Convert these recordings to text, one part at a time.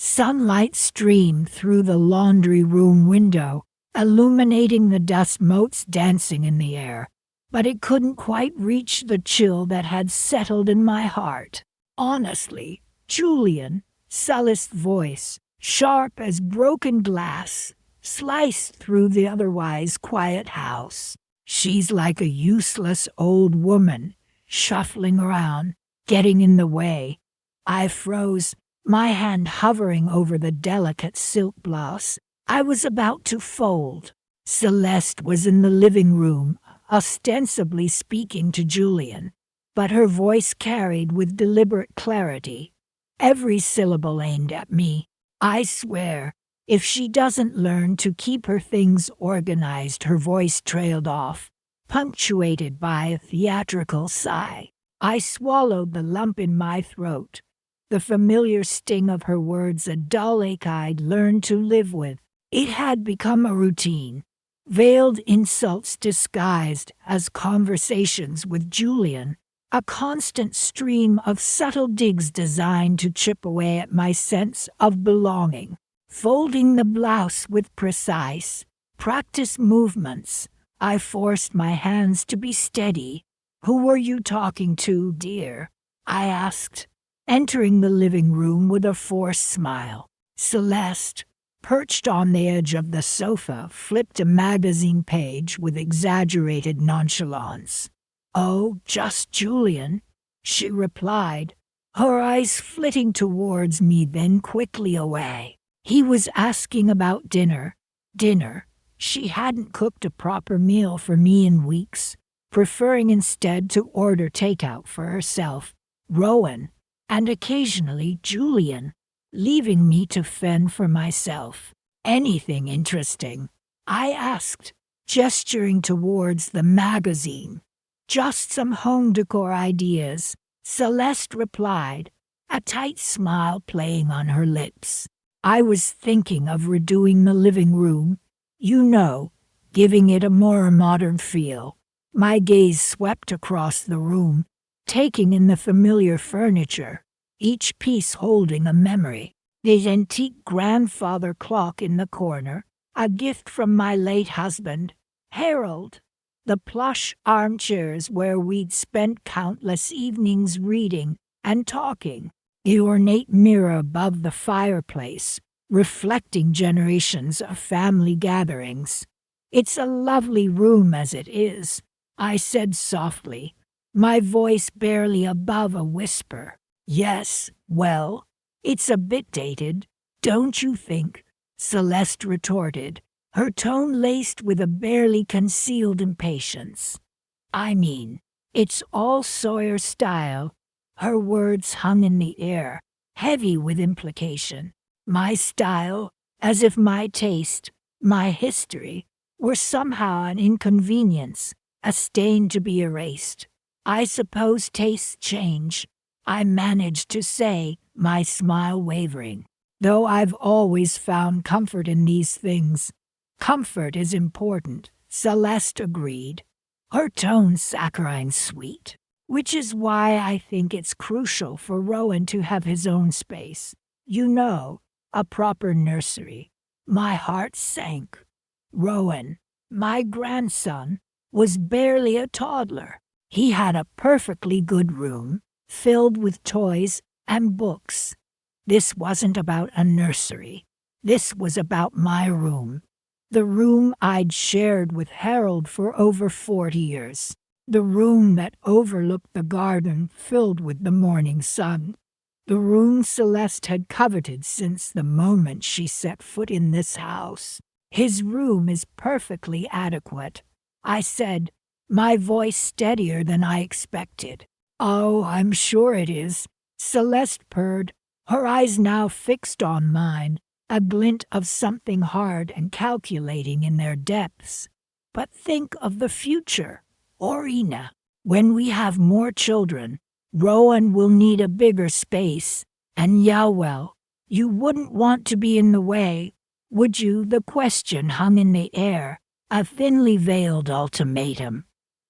Sunlight streamed through the laundry room window, illuminating the dust motes dancing in the air, but it couldn't quite reach the chill that had settled in my heart. Honestly, Julian, Celeste's voice, sharp as broken glass, sliced through the otherwise quiet house. She's like a useless old woman, shuffling around, getting in the way. I froze, my hand hovering over the delicate silk blouse I was about to fold. Celeste was in the living room, ostensibly speaking to Julian, but her voice carried with deliberate clarity, every syllable aimed at me. I swear, if she doesn't learn to keep her things organized, her voice trailed off, punctuated by a theatrical sigh. I swallowed the lump in my throat, the familiar sting of her words a dull ache I'd learned to live with. It had become a routine, veiled insults disguised as conversations with Julian, a constant stream of subtle digs designed to chip away at my sense of belonging. Folding the blouse with precise, practiced movements, I forced my hands to be steady. "Who were you talking to, dear?" I asked, entering the living room with a forced smile. Celeste, perched on the edge of the sofa, flipped a magazine page with exaggerated nonchalance. "Oh, just Julian," she replied, her eyes flitting towards me then quickly away. "He was asking about dinner." Dinner. She hadn't cooked a proper meal for me in weeks, preferring instead to order takeout for herself, Rowan, and occasionally Julian, leaving me to fend for myself. "Anything interesting?" I asked, gesturing towards the magazine. "Just some home decor ideas," Celeste replied, a tight smile playing on her lips. "I was thinking of redoing the living room, giving it a more modern feel." My gaze swept across the room, taking in the familiar furniture, each piece holding a memory. The antique grandfather clock in the corner, a gift from my late husband, Harold. The plush armchairs where we'd spent countless evenings reading and talking. The ornate mirror above the fireplace, reflecting generations of family gatherings. "It's a lovely room as it is," I said softly, my voice barely above a whisper. "Yes, well, it's a bit dated, don't you think?" Celeste retorted, her tone laced with a barely concealed impatience. "I mean, it's all Sawyer style." Her words hung in the air, heavy with implication. My style, as if my taste, my history, were somehow an inconvenience, a stain to be erased. "I suppose tastes change," I managed to say, my smile wavering. "Though I've always found comfort in these things." "Comfort is important," Celeste agreed, her tone saccharine sweet. "Which is why I think it's crucial for Rowan to have his own space. A proper nursery." My heart sank. Rowan, my grandson, was barely a toddler. He had a perfectly good room, filled with toys and books. This wasn't about a nursery. This was about my room. The room I'd shared with Harold for over 40 years. The room that overlooked the garden filled with the morning sun. The room Celeste had coveted since the moment she set foot in this house. "His room is perfectly adequate," I said, my voice steadier than I expected. "Oh, I'm sure it is," Celeste purred, her eyes now fixed on mine, a glint of something hard and calculating in their depths. "But think of the future, Orina. When we have more children, Rowan will need a bigger space, and you wouldn't want to be in the way, would you?" The question hung in the air, a thinly veiled ultimatum.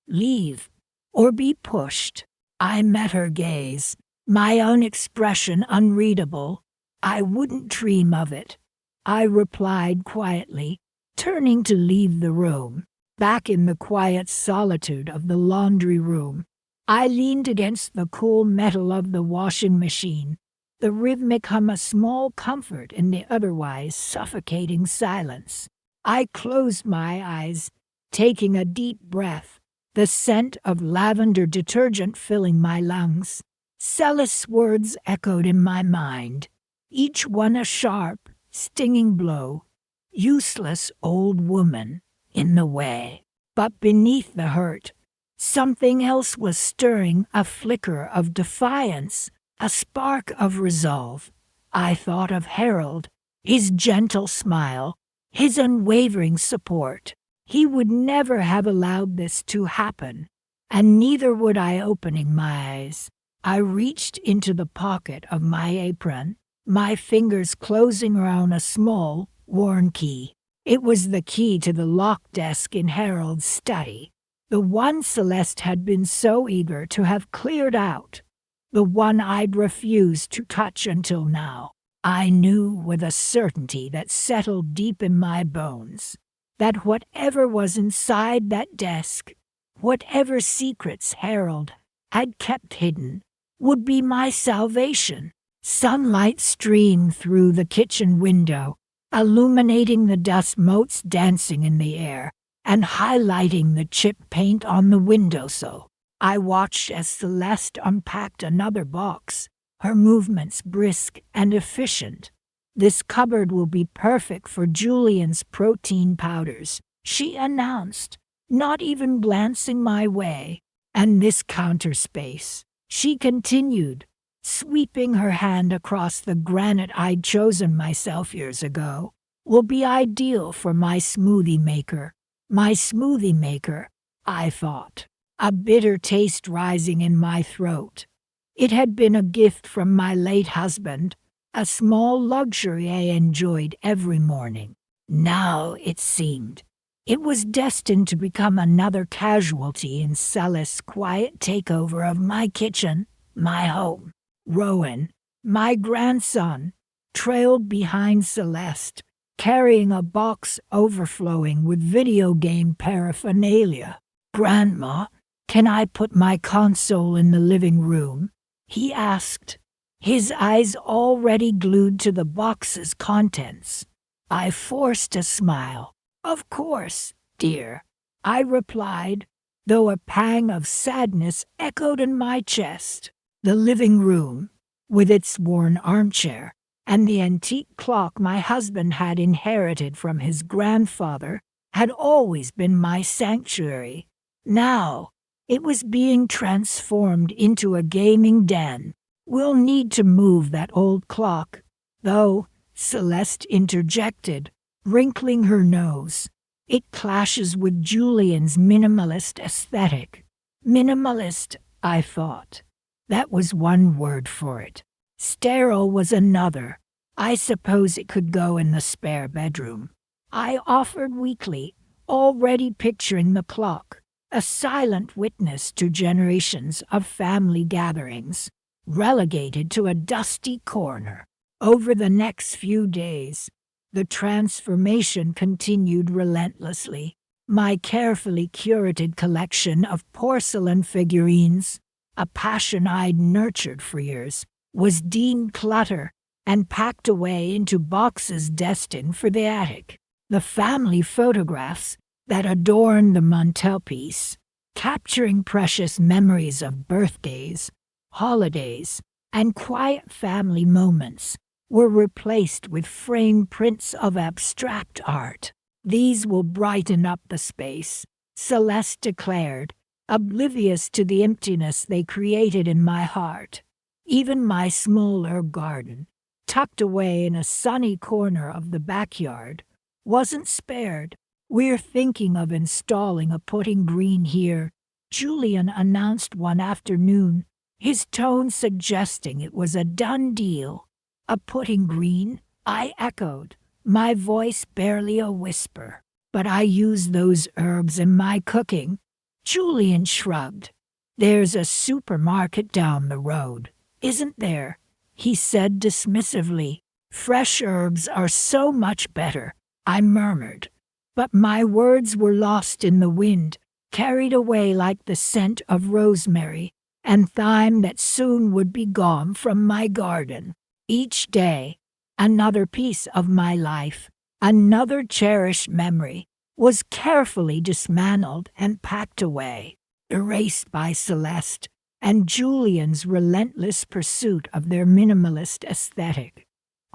Leave, or be pushed. I met her gaze, my own expression unreadable. I wouldn't dream of it, I replied quietly, turning to leave the room. Back in the quiet solitude of the laundry room, I leaned against the cool metal of the washing machine, the rhythmic hum a small comfort in the otherwise suffocating silence. I closed my eyes, taking a deep breath, the scent of lavender detergent filling my lungs. Celeste's words echoed in my mind, each one a sharp, stinging blow. Useless old woman in the way. But beneath the hurt, something else was stirring, a flicker of defiance, a spark of resolve. I thought of Harold, his gentle smile, his unwavering support. He would never have allowed this to happen, and neither would I. Opening my eyes, I reached into the pocket of my apron, my fingers closing around a small, worn key. It was the key to the locked desk in Harold's study, the one Celeste had been so eager to have cleared out, the one I'd refused to touch until now. I knew with a certainty that settled deep in my bones that whatever was inside that desk, whatever secrets Harold had kept hidden, would be my salvation. Sunlight streamed through the kitchen window, illuminating the dust motes dancing in the air and highlighting the chipped paint on the windowsill. I watched as Celeste unpacked another box, her movements brisk and efficient. "This cupboard will be perfect for Julian's protein powders," she announced, not even glancing my way. "And this counter space," she continued, sweeping her hand across the granite I'd chosen myself years ago, "will be ideal for my smoothie maker." My smoothie maker, I thought, a bitter taste rising in my throat. It had been a gift from my late husband, a small luxury I enjoyed every morning. Now, it seemed, it was destined to become another casualty in Celeste's quiet takeover of my kitchen, my home. Rowan, my grandson, trailed behind Celeste, carrying a box overflowing with video game paraphernalia. "Grandma, can I put my console in the living room?" he asked, his eyes already glued to the box's contents. I forced a smile. "Of course, dear," I replied, though a pang of sadness echoed in my chest. The living room, with its worn armchair and the antique clock my husband had inherited from his grandfather, had always been my sanctuary. Now, it was being transformed into a gaming den. "We'll need to move that old clock, though," Celeste interjected, wrinkling her nose. "It clashes with Julian's minimalist aesthetic." Minimalist, I thought. That was one word for it. Sterile was another. "I suppose it could go in the spare bedroom," I offered weakly, already picturing the clock, a silent witness to generations of family gatherings, relegated to a dusty corner. Over the next few days, the transformation continued relentlessly. My carefully curated collection of porcelain figurines, a passion I'd nurtured for years, was deemed clutter and packed away into boxes destined for the attic. The family photographs that adorned the mantelpiece, capturing precious memories of birthdays, holidays, and quiet family moments, were replaced with framed prints of abstract art. "These will brighten up the space," Celeste declared, oblivious to the emptiness they created in my heart. Even my smaller garden, tucked away in a sunny corner of the backyard, wasn't spared. "We're thinking of installing a putting green here," Julian announced one afternoon, his tone suggesting it was a done deal. "A putting green?" I echoed, my voice barely a whisper. "But I use those herbs in my cooking." Julian shrugged. "There's a supermarket down the road, isn't there?" he said dismissively. Fresh herbs are so much better, I murmured. But my words were lost in the wind, carried away like the scent of rosemary and thyme that soon would be gone from my garden. Each day, another piece of my life, another cherished memory, was carefully dismantled and packed away, erased by Celeste and Julian's relentless pursuit of their minimalist aesthetic.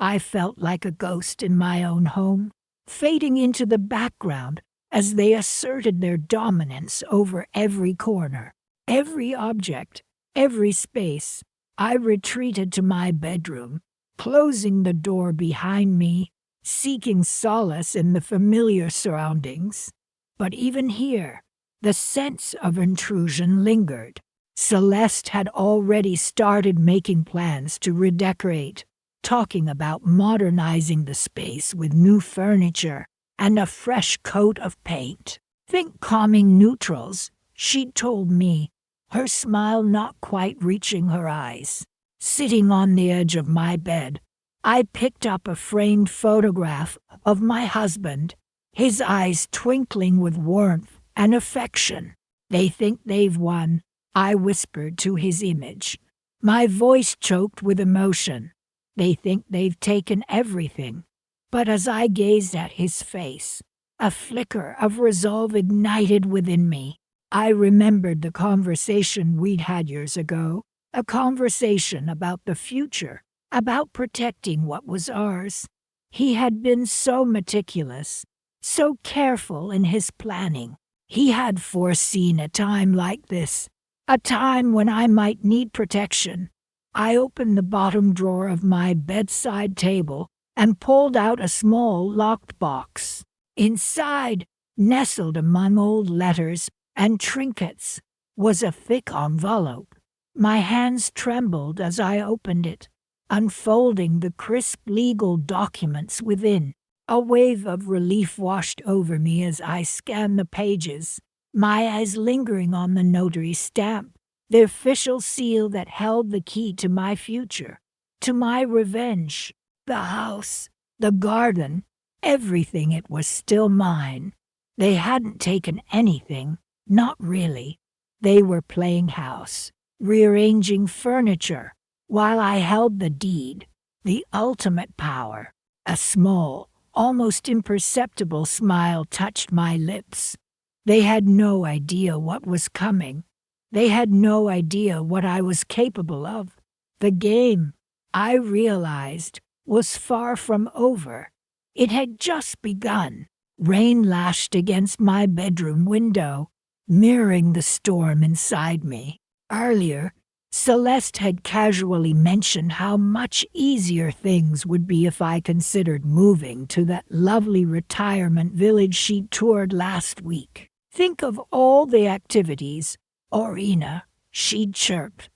I felt like a ghost in my own home, fading into the background as they asserted their dominance over every corner, every object, every space. I retreated to my bedroom, closing the door behind me, seeking solace in the familiar surroundings. But even here, the sense of intrusion lingered. Celeste had already started making plans to redecorate, talking about modernizing the space with new furniture and a fresh coat of paint. Think calming neutrals, she'd told me, her smile not quite reaching her eyes. Sitting on the edge of my bed, I picked up a framed photograph of my husband, his eyes twinkling with warmth and affection. "They think they've won," I whispered to his image, my voice choked with emotion. "They think they've taken everything." But as I gazed at his face, a flicker of resolve ignited within me. I remembered the conversation we'd had years ago, a conversation about the future, about protecting what was ours. He had been so meticulous, so careful in his planning. He had foreseen a time like this, a time when I might need protection. I opened the bottom drawer of my bedside table and pulled out a small locked box. Inside, nestled among old letters and trinkets, was a thick envelope. My hands trembled as I opened it, unfolding the crisp legal documents within. A wave of relief washed over me as I scanned the pages, my eyes lingering on the notary stamp, the official seal that held the key to my future, to my revenge. The house, the garden, everything, it was still mine. They hadn't taken anything, not really. They were playing house, rearranging furniture, while I held the deed, the ultimate power. A small, almost imperceptible smile touched my lips. They had no idea what was coming. They had no idea what I was capable of. The game, I realized, was far from over. It had just begun. Rain lashed against my bedroom window, mirroring the storm inside me. Earlier, Celeste had casually mentioned how much easier things would be if I considered moving to that lovely retirement village she toured last week. "Think of all the activities, Orina," she'd chirped,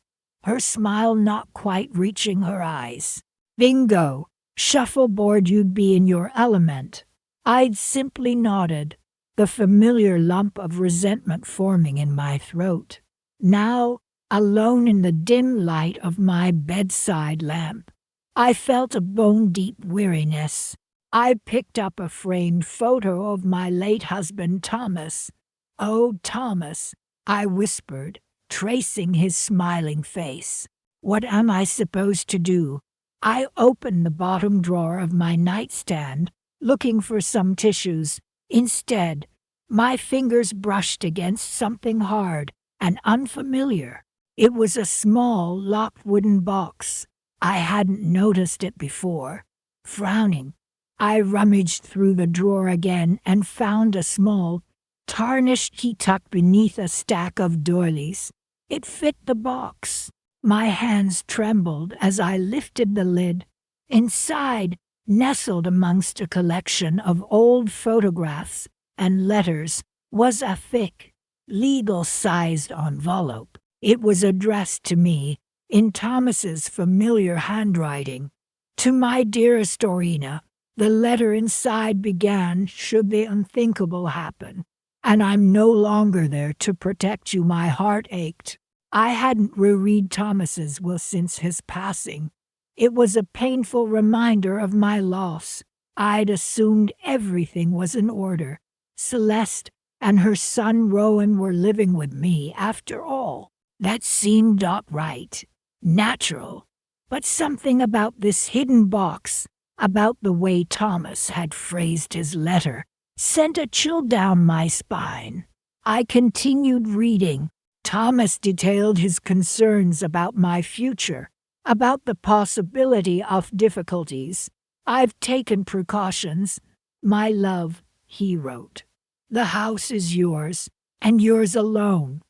her smile not quite reaching her eyes. "Bingo! Shuffleboard, you'd be in your element." I'd simply nodded, the familiar lump of resentment forming in my throat. Now, alone in the dim light of my bedside lamp, I felt a bone-deep weariness. I picked up a framed photo of my late husband, Thomas. "Oh, Thomas," I whispered, tracing his smiling face. "What am I supposed to do?" I opened the bottom drawer of my nightstand, looking for some tissues. Instead, my fingers brushed against something hard and unfamiliar. It was a small, locked wooden box. I hadn't noticed it before. Frowning, I rummaged through the drawer again and found a small, tarnished key tucked beneath a stack of doilies. It fit the box. My hands trembled as I lifted the lid. Inside, nestled amongst a collection of old photographs and letters, was a thick, legal-sized envelope. It was addressed to me, in Thomas's familiar handwriting. "To my dearest Orina," the letter inside began, "should the unthinkable happen, and I'm no longer there to protect you, my heart ached." I hadn't reread Thomas's will since his passing. It was a painful reminder of my loss. I'd assumed everything was in order. Celeste and her son Rowan were living with me after all. That seemed right, natural. But something about this hidden box, about the way Thomas had phrased his letter, sent a chill down my spine. I continued reading. Thomas detailed his concerns about my future, about the possibility of difficulties. I've taken precautions. My love, he wrote. The house is yours, and yours alone.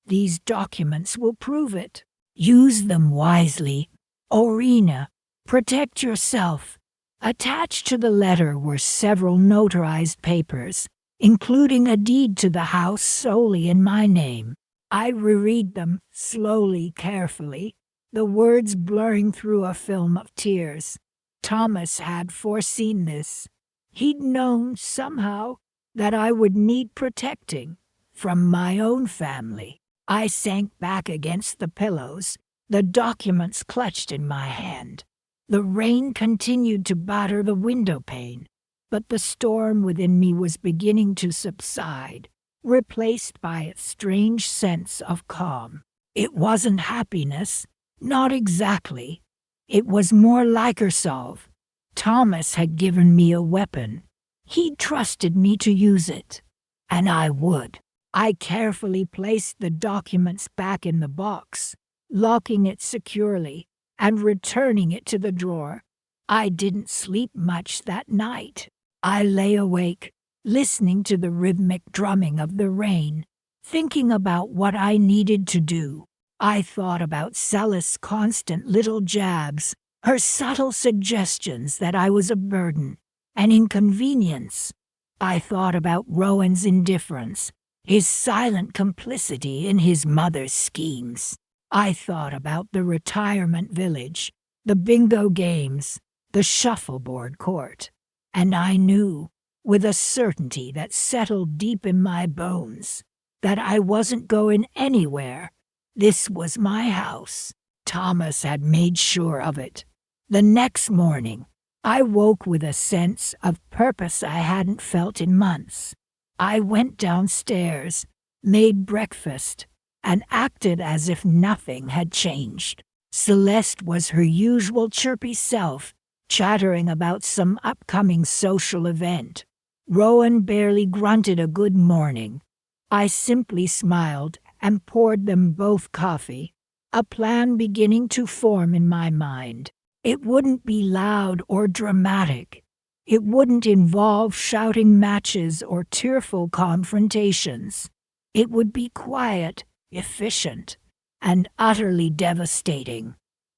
These documents will prove it. Use them wisely. Orina, protect yourself. Attached to the letter were several notarized papers, including a deed to the house solely in my name. I reread them slowly, carefully, the words blurring through a film of tears. Thomas had foreseen this. He'd known, somehow, that I would need protecting from my own family. I sank back against the pillows, the documents clutched in my hand. The rain continued to batter the window pane, but the storm within me was beginning to subside, replaced by a strange sense of calm. It wasn't happiness, not exactly. It was more like resolve. Thomas had given me a weapon. He'd trusted me to use it, and I would. I carefully placed the documents back in the box, locking it securely and returning it to the drawer. I didn't sleep much that night. I lay awake, listening to the rhythmic drumming of the rain, thinking about what I needed to do. I thought about Celeste's constant little jabs, her subtle suggestions that I was a burden, an inconvenience. I thought about Rowan's indifference, his silent complicity in his mother's schemes. I thought about the retirement village, the bingo games, the shuffleboard court, and I knew, with a certainty that settled deep in my bones, that I wasn't going anywhere. This was my house. Thomas had made sure of it. The next morning, I woke with a sense of purpose I hadn't felt in months. I went downstairs, made breakfast, and acted as if nothing had changed. Celeste was her usual chirpy self, chattering about some upcoming social event. Rowan barely grunted a good morning. I simply smiled and poured them both coffee, a plan beginning to form in my mind. It wouldn't be loud or dramatic. It wouldn't involve shouting matches or tearful confrontations. It would be quiet, efficient, and utterly devastating,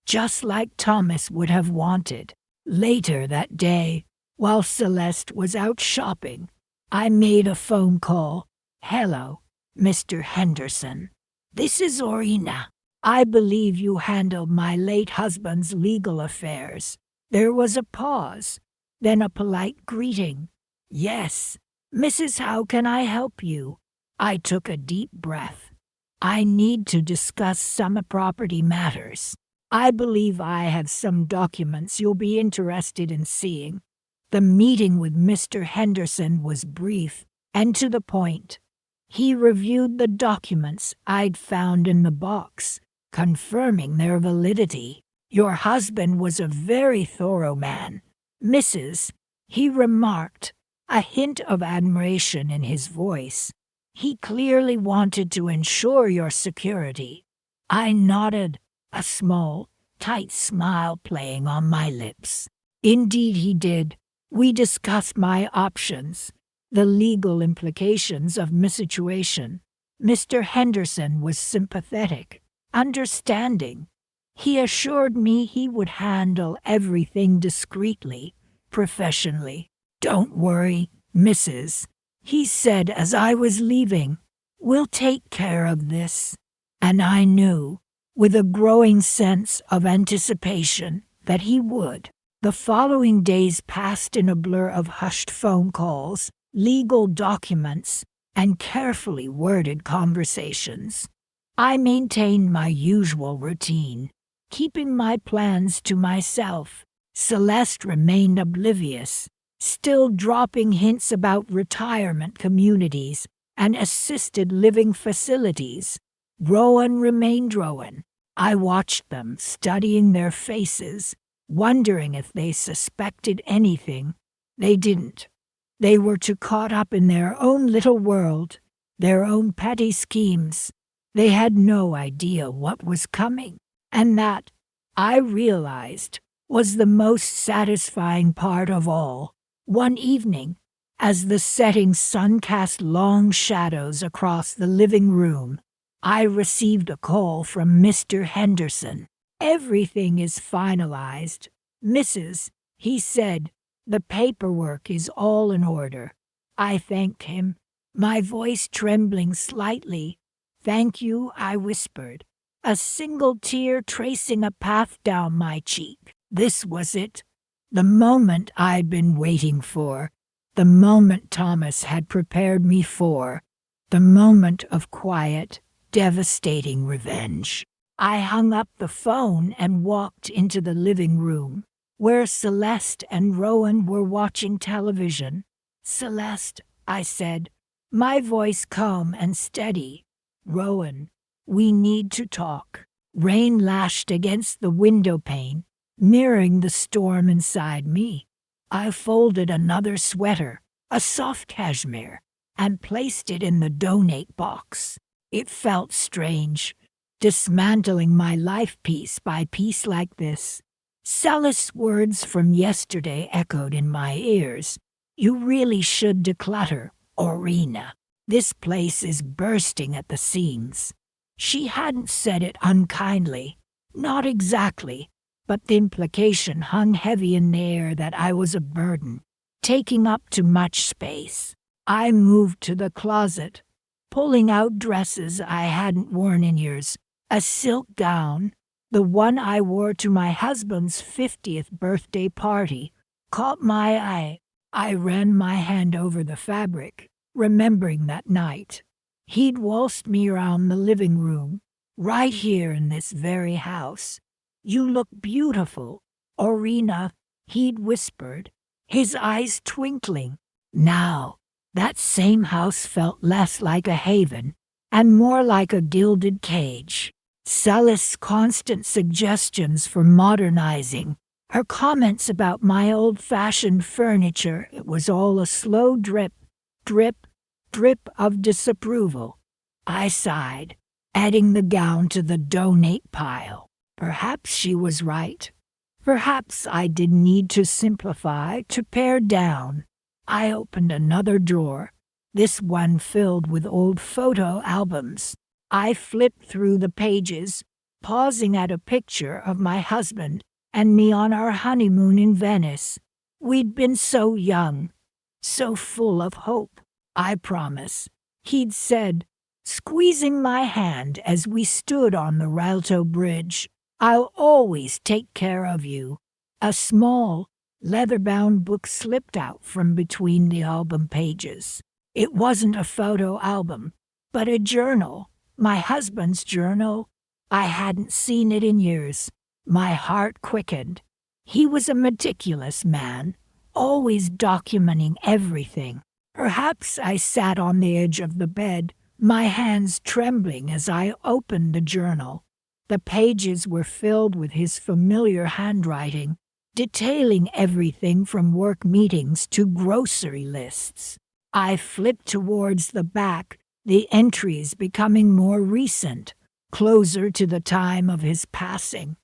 just like Thomas would have wanted. Later that day, while Celeste was out shopping, I made a phone call. "Hello, Mr. Henderson. This is Orina. I believe you handled my late husband's legal affairs." There was a pause, then a polite greeting. "Yes, Mrs. How can I help you?" I took a deep breath. "I need to discuss some property matters. I believe I have some documents you'll be interested in seeing." The meeting with Mr. Henderson was brief and to the point. He reviewed the documents I'd found in the box, confirming their validity. "Your husband was a very thorough man, Mrs." he remarked, a hint of admiration in his voice. "He clearly wanted to ensure your security." I nodded, a small, tight smile playing on my lips. "Indeed he did. We discussed my options, the legal implications of my situation." Mr. Henderson was sympathetic, understanding. He assured me he would handle everything discreetly, professionally. "Don't worry, Mrs." he said as I was leaving. "We'll take care of this." And I knew, with a growing sense of anticipation, that he would. The following days passed in a blur of hushed phone calls, legal documents, and carefully worded conversations. I maintained my usual routine. keeping my plans to myself. Celeste remained oblivious, still dropping hints about retirement communities and assisted living facilities. Rowan remained Rowan. I watched them, studying their faces, wondering if they suspected anything. They didn't. They were too caught up in their own little world, their own petty schemes. They had no idea what was coming, and that, I realized, was the most satisfying part of all. One evening, as the setting sun cast long shadows across the living room, I received a call from Mr. Henderson. "Everything is finalized, Mrs." he said. "The paperwork is all in order." I thanked him, my voice trembling slightly. "Thank you," I whispered, a single tear tracing a path down my cheek. This was it, the moment I'd been waiting for, the moment Thomas had prepared me for, the moment of quiet, devastating revenge. I hung up the phone and walked into the living room, where Celeste and Rowan were watching television. "Celeste," I said, my voice calm and steady. "Rowan, we need to talk." Rain lashed against the window pane, mirroring the storm inside me. I folded another sweater, a soft cashmere, and placed it in the donate box. It felt strange, dismantling my life piece by piece like this. Celeste's words from yesterday echoed in my ears. "You really should declutter, Orina. This place is bursting at the seams." She hadn't said it unkindly, not exactly, but the implication hung heavy in the air that I was a burden, taking up too much space. I moved to the closet, pulling out dresses I hadn't worn in years. A silk gown, the one I wore to my husband's 50th birthday party, caught my eye. I ran my hand over the fabric, remembering that night. He'd waltzed me around the living room, right here in this very house. "You look beautiful, Orina," he'd whispered, his eyes twinkling. Now, that same house felt less like a haven and more like a gilded cage. Celeste's constant suggestions for modernizing, her comments about my old-fashioned furniture, it was all a slow drip, drip, drip of disapproval. I sighed, adding the gown to the donate pile. Perhaps she was right. Perhaps I didn't need to simplify, to pare down. I opened another drawer, this one filled with old photo albums. I flipped through the pages, pausing at a picture of my husband and me on our honeymoon in Venice. We'd been so young, so full of hope. "I promise," he'd said, squeezing my hand as we stood on the Rialto Bridge. "I'll always take care of you." A small, leather-bound book slipped out from between the album pages. It wasn't a photo album, but a journal, my husband's journal. I hadn't seen it in years. My heart quickened. He was a meticulous man, always documenting everything. Perhaps I sat on the edge of the bed, my hands trembling as I opened the journal. The pages were filled with his familiar handwriting, detailing everything from work meetings to grocery lists. I flipped towards the back, the entries becoming more recent, closer to the time of his passing.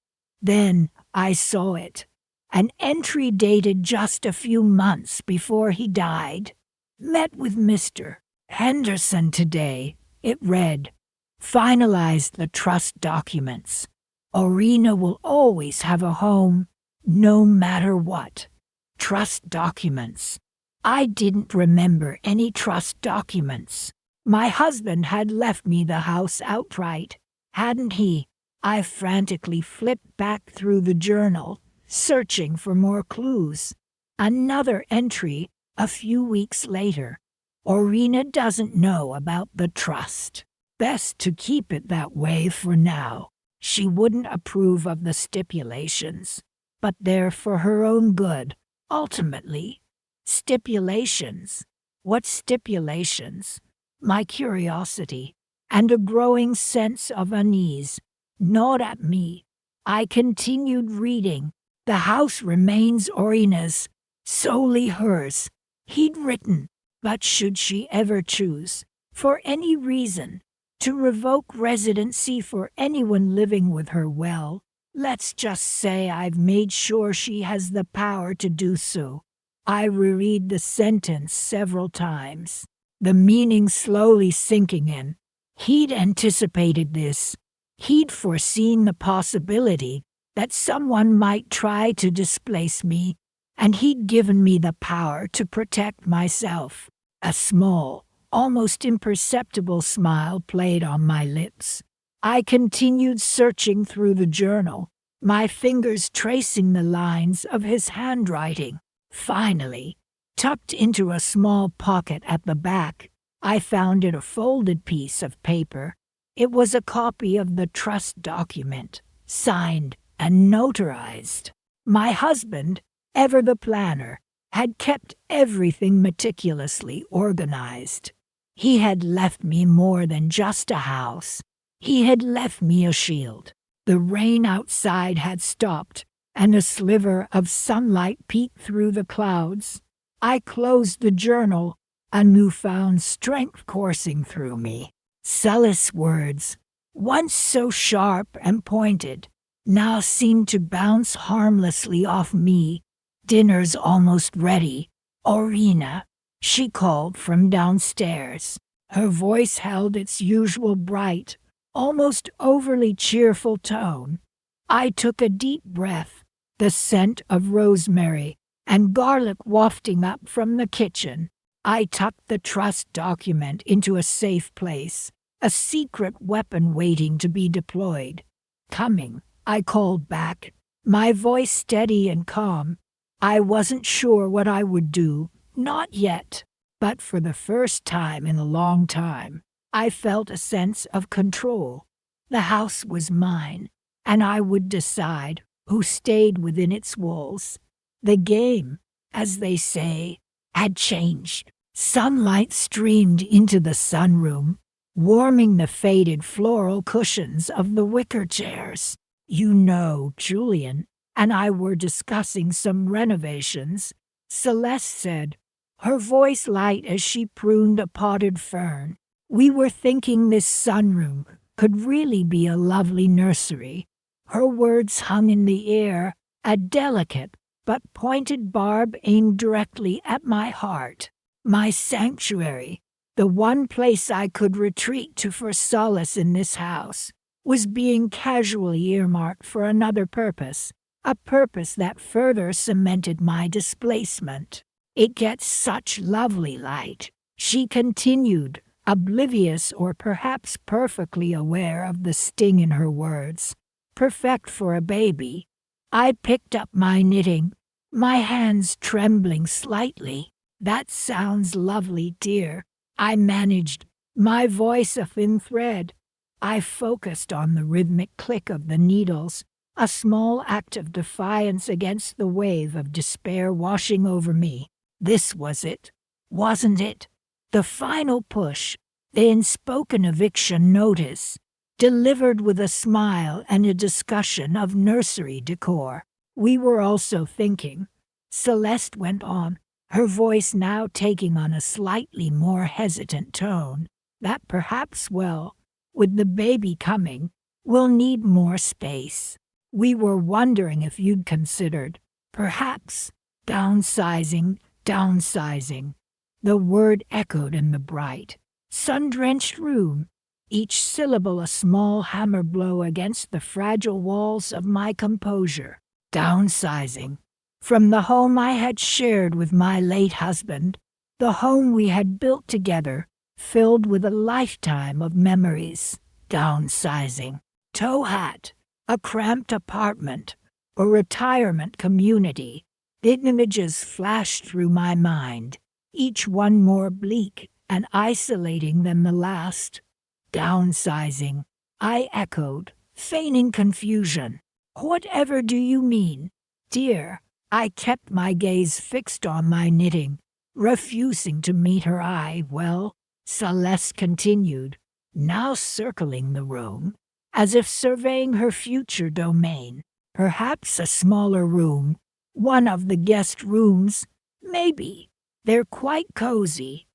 Then I saw it, an entry dated just a few months before he died. "Met with Mr. Henderson today," it read. "Finalized the trust documents. Orina will always have a home, no matter what." Trust documents. I didn't remember any trust documents. My husband had left me the house outright, hadn't he? I frantically flipped back through the journal, searching for more clues. Another entry, a few weeks later. "Orina doesn't know about the trust. Best to keep it that way for now. She wouldn't approve of the stipulations, but they're for her own good, ultimately. Stipulations? What stipulations? My curiosity and a growing sense of unease gnawed at me. I continued reading. The house remains Orina's, solely hers. He'd written, but should she ever choose, for any reason, to revoke residency for anyone living with her, well, let's just say I've made sure she has the power to do so. I reread the sentence several times, the meaning slowly sinking in. He'd anticipated this. He'd foreseen the possibility that someone might try to displace me, and he'd given me the power to protect myself. A small, almost imperceptible smile played on my lips. I continued searching through the journal, my fingers tracing the lines of his handwriting. Finally, tucked into a small pocket at the back, I found it a folded piece of paper. It was a copy of the trust document, signed and notarized. My husband, ever the planner, had kept everything meticulously organized. He had left me more than just a house. He had left me a shield. The rain outside had stopped, and a sliver of sunlight peeked through the clouds. I closed the journal, a newfound strength coursing through me. Sully's words, once so sharp and pointed, now seemed to bounce harmlessly off me. Dinner's almost ready. Orina, she called from downstairs. Her voice held its usual bright, almost overly cheerful tone. I took a deep breath, the scent of rosemary and garlic wafting up from the kitchen. I tucked the trust document into a safe place, a secret weapon waiting to be deployed. Coming, I called back, my voice steady and calm. I wasn't sure what I would do, not yet, but for the first time in a long time, I felt a sense of control. The house was mine, and I would decide who stayed within its walls. The game, as they say, had changed. Sunlight streamed into the sunroom, warming the faded floral cushions of the wicker chairs. You know, Julian and I were discussing some renovations, Celeste said, her voice light as she pruned a potted fern. We were thinking this sunroom could really be a lovely nursery. Her words hung in the air, a delicate but pointed barb aimed directly at my heart. My sanctuary, the one place I could retreat to for solace in this house, was being casually earmarked for another purpose, a purpose that further cemented my displacement. It gets such lovely light, she continued, oblivious or perhaps perfectly aware of the sting in her words. Perfect for a baby. I picked up my knitting, my hands trembling slightly. That sounds lovely, dear. I managed, my voice a thin thread. I focused on the rhythmic click of the needles, a small act of defiance against the wave of despair washing over me. This was it, wasn't it? The final push, the unspoken eviction notice, delivered with a smile and a discussion of nursery decor. We were also thinking, Celeste went on, her voice now taking on a slightly more hesitant tone, that perhaps, well, with the baby coming, we'll need more space. We were wondering if you'd considered, perhaps, downsizing. The word echoed in the bright, sun-drenched room, each syllable a small hammer blow against the fragile walls of my composure. Downsizing. From the home I had shared with my late husband, the home we had built together, filled with a lifetime of memories. Downsizing. Tow hat. A cramped apartment. A retirement community. The images flashed through my mind, each one more bleak and isolating than the last. Downsizing. I echoed, feigning confusion. Whatever do you mean, dear? I kept my gaze fixed on my knitting, refusing to meet her eye. Well, Celeste continued, now circling the room, as if surveying her future domain. Perhaps a smaller room, one of the guest rooms, maybe. They're quite cozy.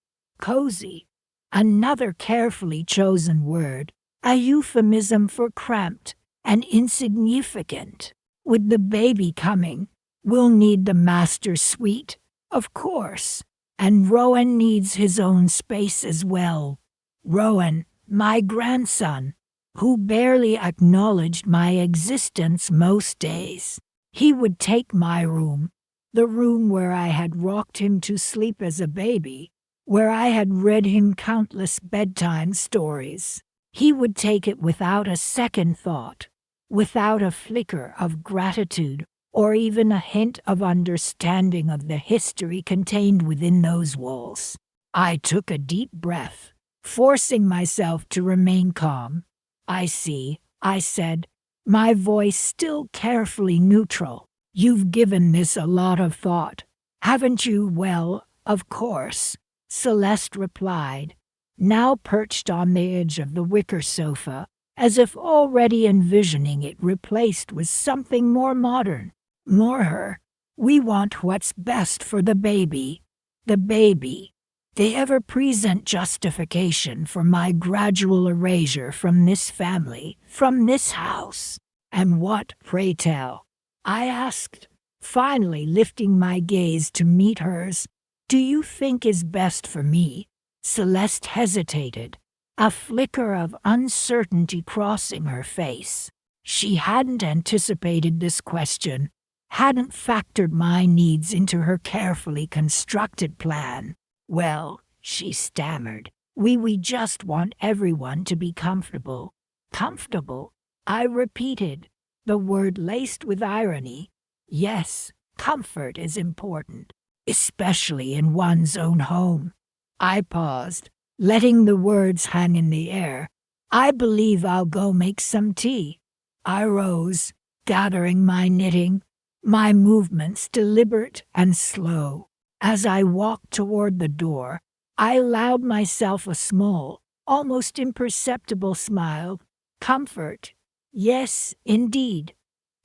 Cozy. Another carefully chosen word, a euphemism for cramped and insignificant. With the baby coming, we'll need the master suite, of course, and Rowan needs his own space as well. Rowan, my grandson, who barely acknowledged my existence most days. He would take my room, the room where I had rocked him to sleep as a baby, where I had read him countless bedtime stories. He would take it without a second thought, without a flicker of gratitude or even a hint of understanding of the history contained within those walls. I took a deep breath, forcing myself to remain calm. I see, I said, my voice still carefully neutral. You've given this a lot of thought, haven't you? Well, of course, Celeste replied, now perched on the edge of the wicker sofa, as if already envisioning it replaced with something more modern, more her. We want what's best for the baby. The baby. The ever-present justification for my gradual erasure from this family, from this house. And what, pray tell? I asked, finally lifting my gaze to meet hers. Do you think is best for me? Celeste hesitated, a flicker of uncertainty crossing her face. She hadn't anticipated this question, hadn't factored my needs into her carefully constructed plan. Well, she stammered, we just want everyone to be comfortable. Comfortable? I repeated, the word laced with irony. Yes, comfort is important, especially in one's own home. I paused, letting the words hang in the air. I believe I'll go make some tea. I rose, gathering my knitting, my movements deliberate and slow. As I walked toward the door, I allowed myself a small, almost imperceptible smile. Comfort. Yes, indeed.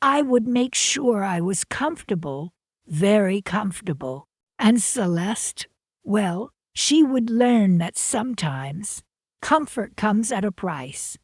I would make sure I was comfortable, very comfortable. And Celeste, well, she would learn that sometimes comfort comes at a price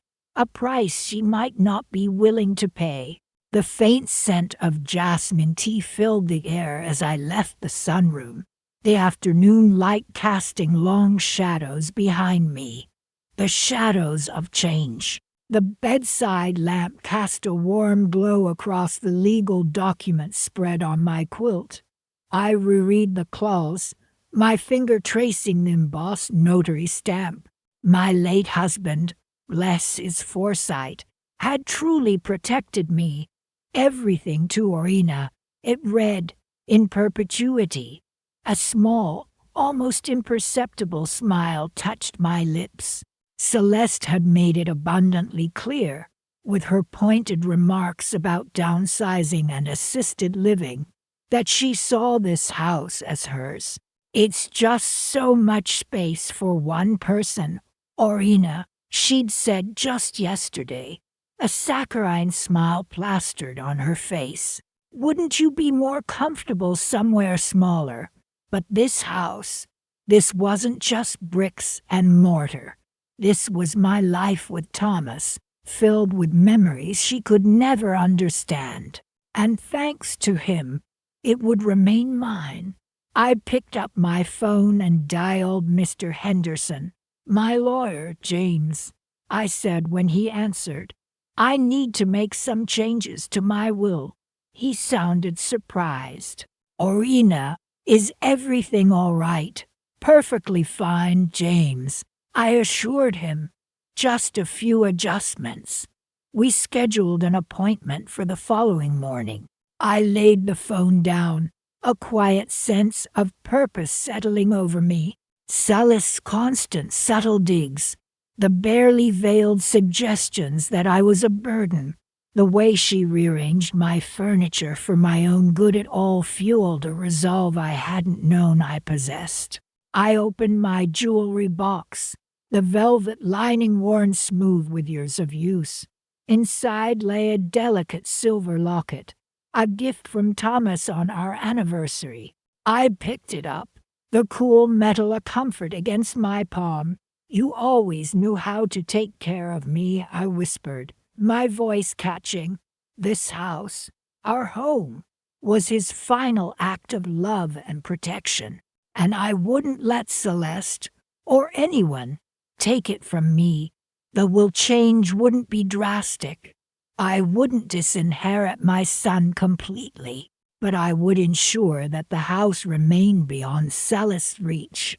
she might not be willing to pay. The faint scent of jasmine tea filled the air as I left the sunroom, the afternoon light casting long shadows behind me, the shadows of change. The bedside lamp cast a warm glow across the legal documents spread on my quilt. I reread the clause, my finger tracing the embossed notary stamp. My late husband, bless his foresight, had truly protected me. Everything to Orina, it read, in perpetuity. A small, almost imperceptible smile touched my lips. Celeste had made it abundantly clear, with her pointed remarks about downsizing and assisted living, that she saw this house as hers. It's just so much space for one person, Orina, she'd said just yesterday. A saccharine smile plastered on her face. Wouldn't you be more comfortable somewhere smaller? But this house, this wasn't just bricks and mortar. This was my life with Thomas, filled with memories she could never understand. And thanks to him, it would remain mine. I picked up my phone and dialed Mr. Henderson. My lawyer, James, I said when he answered. I need to make some changes to my will. He sounded surprised. Orina, is everything all right? Perfectly fine, James, I assured him. Just a few adjustments. We scheduled an appointment for the following morning. I laid the phone down, a quiet sense of purpose settling over me. Celis' constant subtle digs, the barely veiled suggestions that I was a burden. The way she rearranged my furniture for my own good, it all fueled a resolve I hadn't known I possessed. I opened my jewelry box, the velvet lining worn smooth with years of use. Inside lay a delicate silver locket, a gift from Thomas on our anniversary. I picked it up, the cool metal a comfort against my palm. "You always knew how to take care of me," I whispered, my voice catching. This house, our home, was his final act of love and protection, and I wouldn't let Celeste, or anyone, take it from me. The will change wouldn't be drastic. I wouldn't disinherit my son completely, but I would ensure that the house remained beyond Celeste's reach.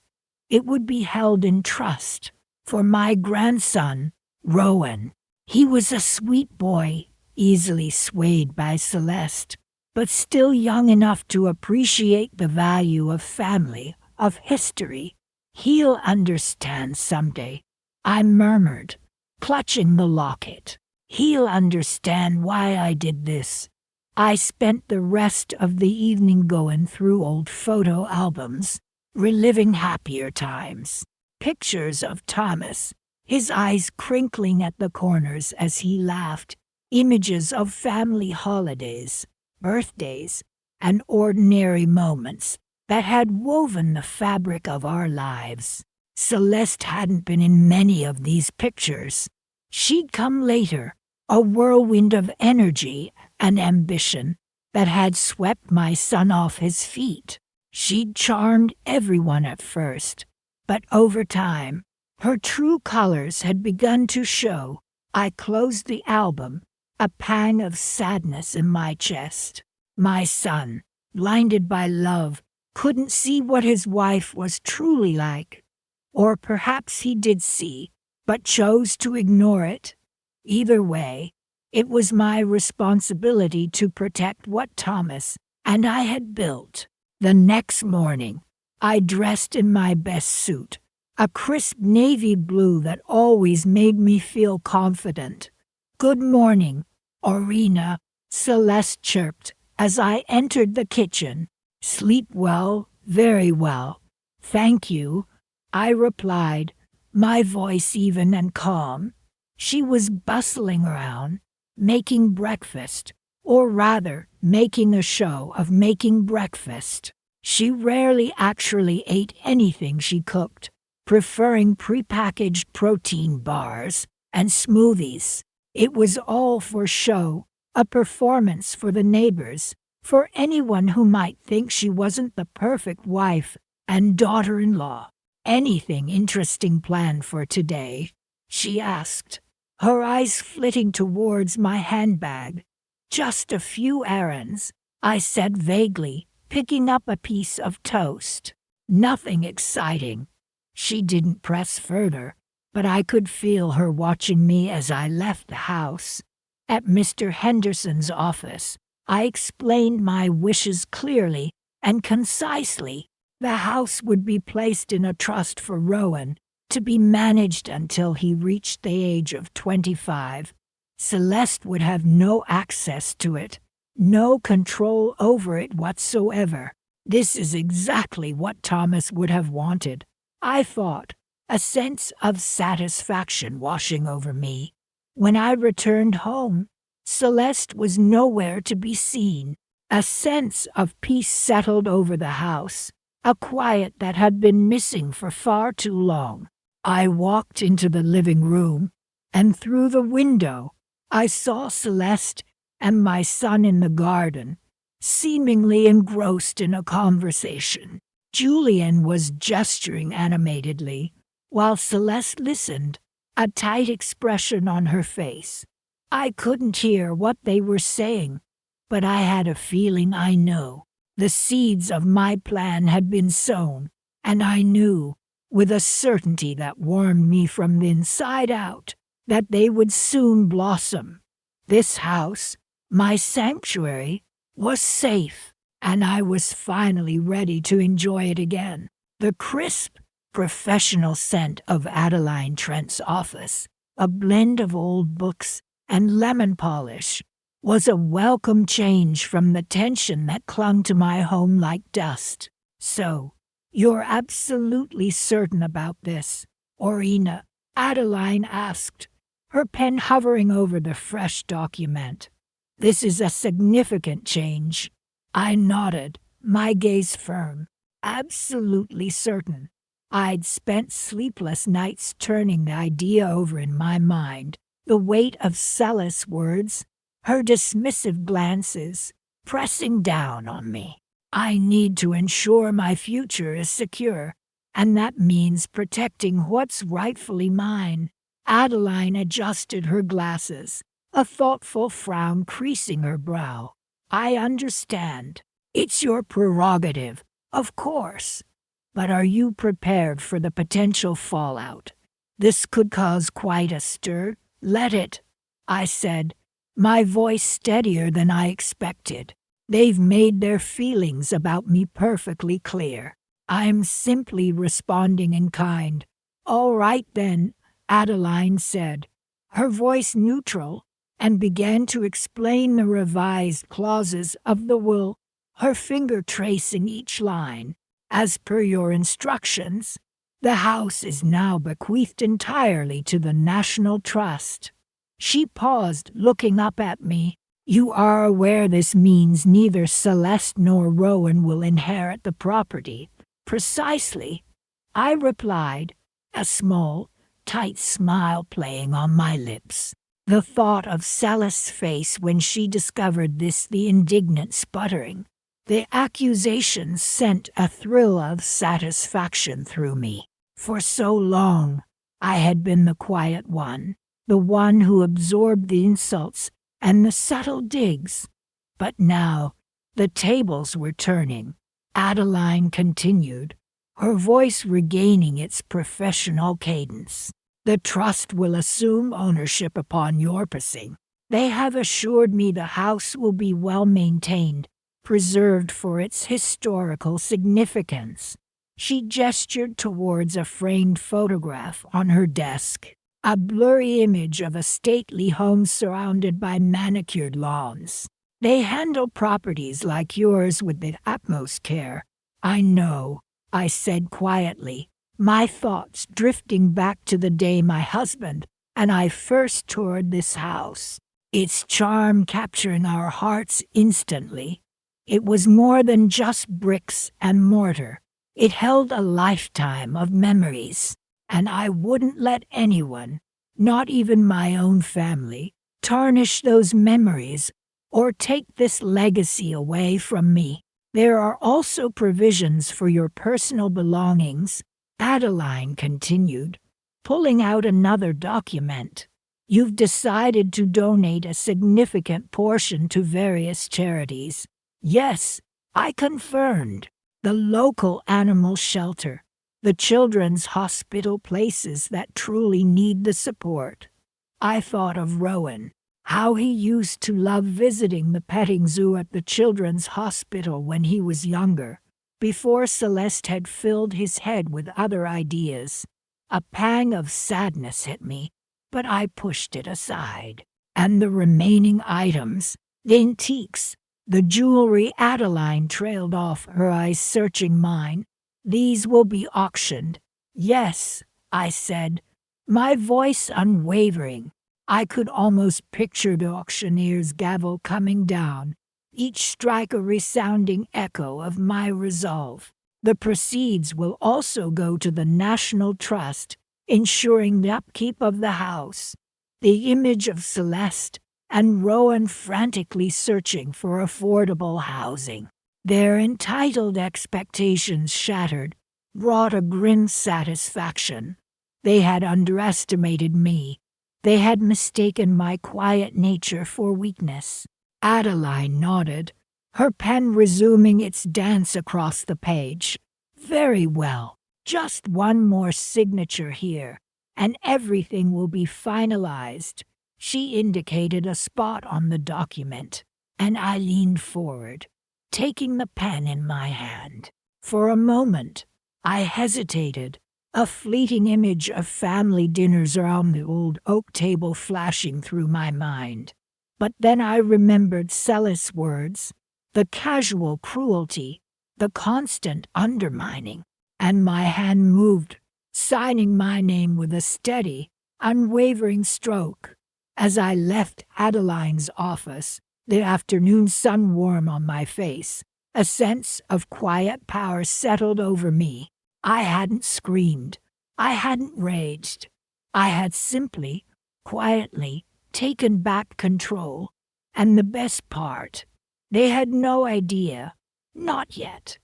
It would be held in trust for my grandson, Rowan. He was a sweet boy, easily swayed by Celeste, but still young enough to appreciate the value of family, of history. "He'll understand someday," I murmured, clutching the locket. "He'll understand why I did this." I spent the rest of the evening going through old photo albums, reliving happier times. Pictures of Thomas, his eyes crinkling at the corners as he laughed, images of family holidays, birthdays, and ordinary moments that had woven the fabric of our lives. Celeste hadn't been in many of these pictures. She'd come later, a whirlwind of energy and ambition that had swept my son off his feet. She'd charmed everyone at first, but over time, her true colors had begun to show. I closed the album, a pang of sadness in my chest. My son, blinded by love, couldn't see what his wife was truly like. Or perhaps he did see, but chose to ignore it. Either way, it was my responsibility to protect what Thomas and I had built. The next morning, I dressed in my best suit, a crisp navy blue that always made me feel confident. "Good morning, Orina," Celeste chirped as I entered the kitchen. "Sleep well, very well. Thank you," I replied, my voice even and calm. She was bustling around, making breakfast, or rather, making a show of making breakfast. She rarely actually ate anything she cooked, preferring prepackaged protein bars and smoothies. It was all for show, a performance for the neighbors, for anyone who might think she wasn't the perfect wife and daughter-in-law. "Anything interesting planned for today?" she asked, her eyes flitting towards my handbag. "Just a few errands," I said vaguely, picking up a piece of toast. "Nothing exciting." She didn't press further, but I could feel her watching me as I left the house. At Mr. Henderson's office, I explained my wishes clearly and concisely. The house would be placed in a trust for Rowan, to be managed until he reached the age of 25. Celeste would have no access to it, no control over it whatsoever. This is exactly what Thomas would have wanted, I thought, a sense of satisfaction washing over me. When I returned home, Celeste was nowhere to be seen. A sense of peace settled over the house, a quiet that had been missing for far too long. I walked into the living room, and through the window, I saw Celeste and my son in the garden, seemingly engrossed in a conversation. Julian was gesturing animatedly, while Celeste listened, a tight expression on her face. I couldn't hear what they were saying, but I had a feeling I know. The seeds of my plan had been sown, and I knew, with a certainty that warmed me from the inside out, that they would soon blossom. This house, my sanctuary, was safe, and I was finally ready to enjoy it again. The crisp, professional scent of Adeline Trent's office, a blend of old books and lemon polish, was a welcome change from the tension that clung to my home like dust. "So, you're absolutely certain about this, Orina?" Adeline asked, her pen hovering over the fresh document. "This is a significant change." I nodded, my gaze firm. Absolutely certain. I'd spent sleepless nights turning the idea over in my mind, the weight of Celis' words, her dismissive glances, pressing down on me. I need to ensure my future is secure, and that means protecting what's rightfully mine. Adeline adjusted her glasses, a thoughtful frown creasing her brow. "I understand. It's your prerogative, of course. But are you prepared for the potential fallout? This could cause quite a stir." "Let it," I said, my voice steadier than I expected. "They've made their feelings about me perfectly clear. I'm simply responding in kind." "All right then," Adeline said, her voice neutral, and began to explain the revised clauses of the will, her finger tracing each line. "As per your instructions, the house is now bequeathed entirely to the National Trust." She paused, looking up at me. "You are aware this means neither Celeste nor Rowan will inherit the property?" "Precisely," I replied, a small, tight smile playing on my lips. The thought of Celis' face when she discovered this, the indignant sputtering, the accusations sent a thrill of satisfaction through me. For so long, I had been the quiet one, the one who absorbed the insults and the subtle digs. But now, the tables were turning. Adeline continued, her voice regaining its professional cadence. "The trust will assume ownership upon your passing. They have assured me the house will be well maintained, preserved for its historical significance." She gestured towards a framed photograph on her desk, a blurry image of a stately home surrounded by manicured lawns. "They handle properties like yours with the utmost care." "I know," I said quietly, my thoughts drifting back to the day my husband and I first toured this house, its charm capturing our hearts instantly. It was more than just bricks and mortar. It held a lifetime of memories, and I wouldn't let anyone, not even my own family, tarnish those memories or take this legacy away from me. "There are also provisions for your personal belongings," Adeline continued, pulling out another document. "You've decided to donate a significant portion to various charities." "Yes," I confirmed. "The local animal shelter, the children's hospital, places that truly need the support." I thought of Rowan, how he used to love visiting the petting zoo at the children's hospital when he was younger, before Celeste had filled his head with other ideas. A pang of sadness hit me, but I pushed it aside. "And the remaining items, the antiques, the jewelry," Adeline trailed off, her eyes searching mine. "These will be auctioned." "Yes," I said, my voice unwavering. I could almost picture the auctioneer's gavel coming down, each strike a resounding echo of my resolve. "The proceeds will also go to the National Trust, ensuring the upkeep of the house." The image of Celeste and Rowan frantically searching for affordable housing, their entitled expectations shattered, brought a grim satisfaction. They had underestimated me. They had mistaken my quiet nature for weakness. Adeline nodded, her pen resuming its dance across the page. "Very well. Just one more signature here, and everything will be finalized." She indicated a spot on the document, and I leaned forward, taking the pen in my hand. For a moment, I hesitated, a fleeting image of family dinners around the old oak table flashing through my mind. But then I remembered Celis' words, the casual cruelty, the constant undermining, and my hand moved, signing my name with a steady, unwavering stroke. As I left Adeline's office, the afternoon sun warm on my face, a sense of quiet power settled over me. I hadn't screamed. I hadn't raged. I had simply, quietly, taken back control. And the best part, they had no idea. Not yet.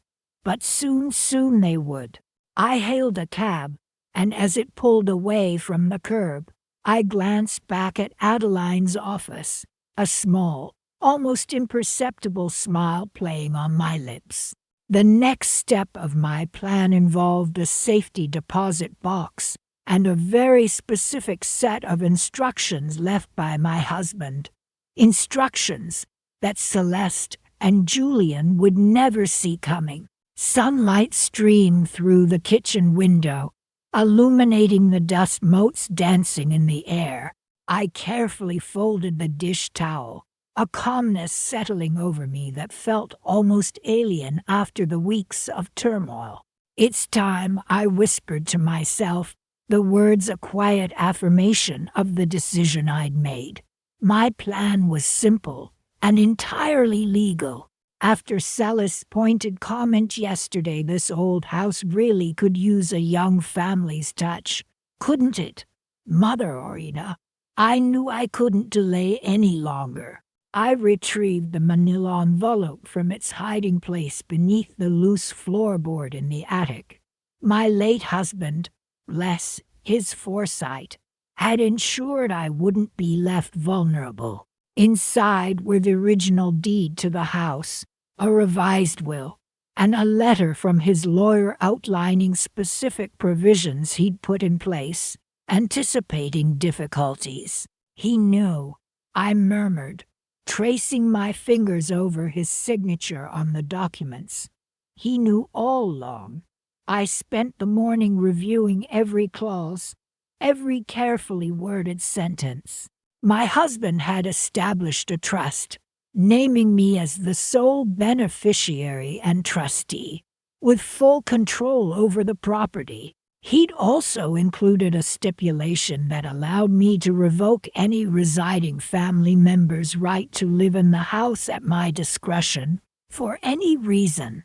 But soon they would. I hailed a cab, and as it pulled away from the curb, I glanced back at Adeline's office, a small, almost imperceptible smile playing on my lips. The next step of my plan involved a safety deposit box and a very specific set of instructions left by my husband. Instructions that Celeste and Julian would never see coming. Sunlight streamed through the kitchen window, illuminating the dust motes dancing in the air. I carefully folded the dish towel, a calmness settling over me that felt almost alien after the weeks of turmoil. It's time, I whispered to myself, the words a quiet affirmation of the decision I'd made. My plan was simple and entirely legal. After Celis' pointed comment yesterday, this old house really could use a young family's touch, couldn't it? Mother Orina, I knew I couldn't delay any longer. I retrieved the manila envelope from its hiding place beneath the loose floorboard in the attic. My late husband, bless his foresight, had ensured I wouldn't be left vulnerable. Inside were the original deed to the house, a revised will, and a letter from his lawyer outlining specific provisions he'd put in place, anticipating difficulties. He knew, I murmured, tracing my fingers over his signature on the documents. He knew all along. I spent the morning reviewing every clause, every carefully worded sentence. My husband had established a trust, naming me as the sole beneficiary and trustee, with full control over the property. He'd also included a stipulation that allowed me to revoke any residing family member's right to live in the house at my discretion, for any reason.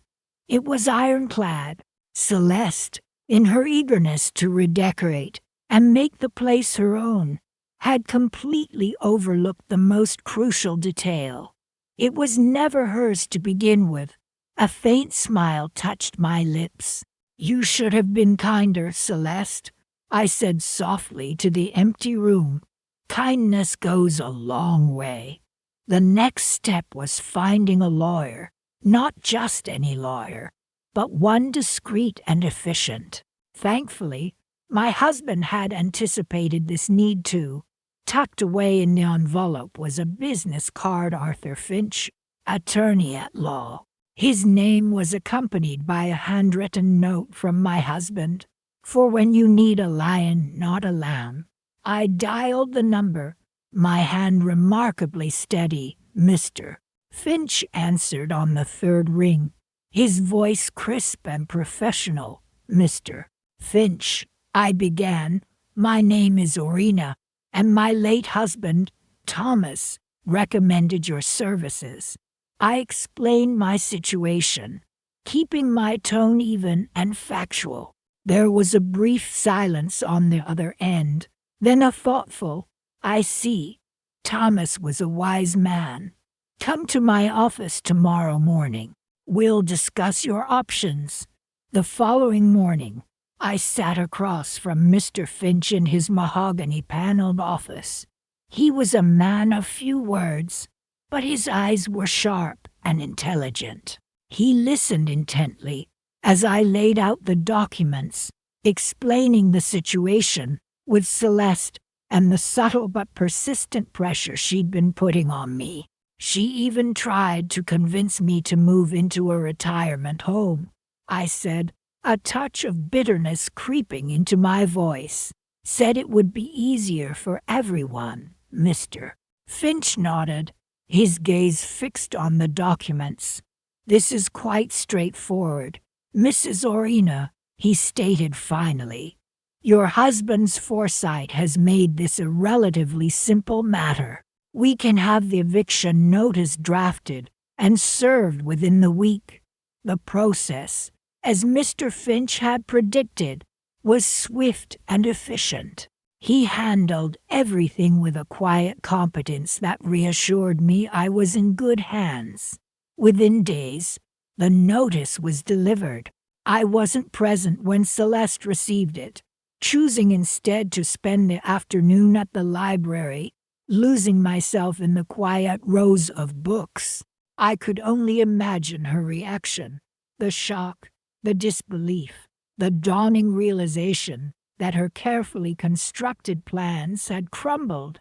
It was ironclad. Celeste, in her eagerness to redecorate and make the place her own, had completely overlooked the most crucial detail. It was never hers to begin with. A faint smile touched my lips. You should have been kinder, Celeste, I said softly to the empty room. Kindness goes a long way. The next step was finding a lawyer, not just any lawyer, but one discreet and efficient. Thankfully, my husband had anticipated this need too. Tucked away in the envelope was a business card. Arthur Finch, attorney at law. His name was accompanied by a handwritten note from my husband. For when you need a lion, not a lamb. I dialed the number, my hand remarkably steady. Mr. Finch answered on the third ring, his voice crisp and professional. Mr. Finch, I began, my name is Orina, and my late husband, Thomas, recommended your services. I explained my situation, keeping my tone even and factual. There was a brief silence on the other end, then a thoughtful, I see. Thomas was a wise man. Come to my office tomorrow morning. We'll discuss your options. The following morning, I sat across from Mr. Finch in his mahogany-paneled office. He was a man of few words, but his eyes were sharp and intelligent. He listened intently as I laid out the documents, explaining the situation with Celeste and the subtle but persistent pressure she'd been putting on me. She even tried to convince me to move into a retirement home. I said, a touch of bitterness creeping into my voice. Said it would be easier for everyone, Mr. Finch nodded, his gaze fixed on the documents. This is quite straightforward, Mrs. Orina, he stated finally. Your husband's foresight has made this a relatively simple matter. We can have the eviction notice drafted and served within the week. The process, as Mr. Finch had predicted, was swift and efficient. He handled everything with a quiet competence that reassured me I was in good hands. Within days, the notice was delivered. I wasn't present when Celeste received it, choosing instead to spend the afternoon at the library, losing myself in the quiet rows of books. I could only imagine her reaction, the shock, the disbelief, the dawning realization that her carefully constructed plans had crumbled.